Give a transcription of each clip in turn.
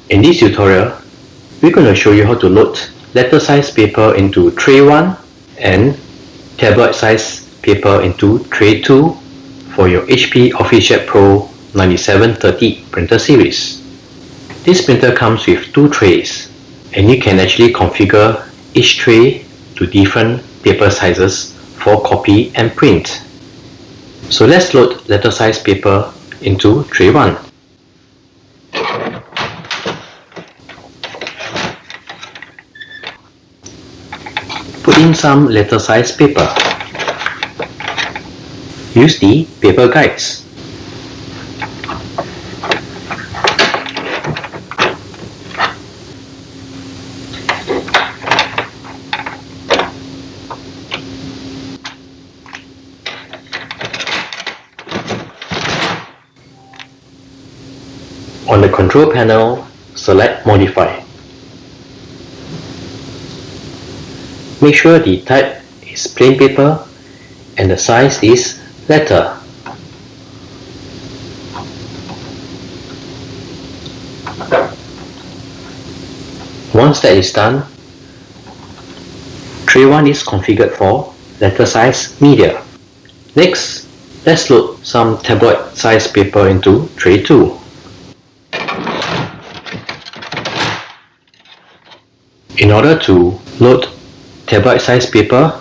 In this tutorial, we're going to show you how to load letter size paper into tray 1 and tabloid size paper into tray 2 for your HP OfficeJet Pro 9730 printer series. This printer comes with 2 trays, and you can actually configure each tray to different paper sizes for copy and print. So let's load letter size paper into tray 1. Put in some letter size paper. Use the paper guides. On the control panel, select Modify. Make sure the type is plain paper and the size is letter. Once that is done, tray 1 is configured for letter size media. Next, let's load some tabloid size paper into tray 2. In order to load tabloid size paper,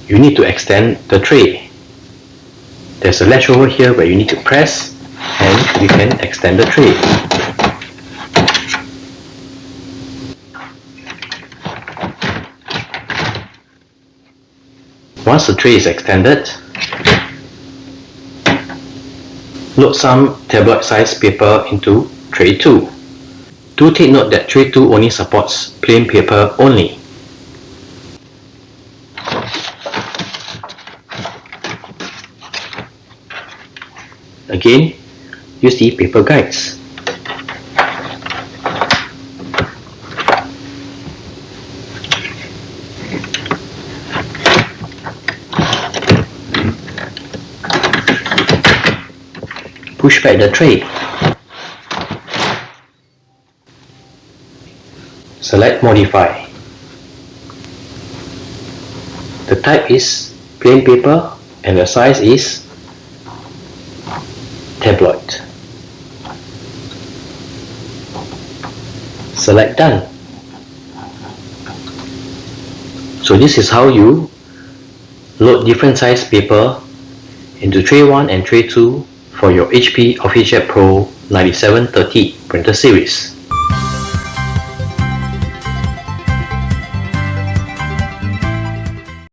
you need to extend the tray. There's a latch over here where you need to press and you can extend the tray. Once the tray is extended, load some tabloid size paper into tray 2. Do take note that tray 2 only supports plain paper only. Again, use the paper guides. Push back the tray. Select Modify. The type is plain paper and the size is tabloid. Select Done. So this is how you load different size paper into tray 1 and tray 2 for your HP OfficeJet Pro 9730 printer series.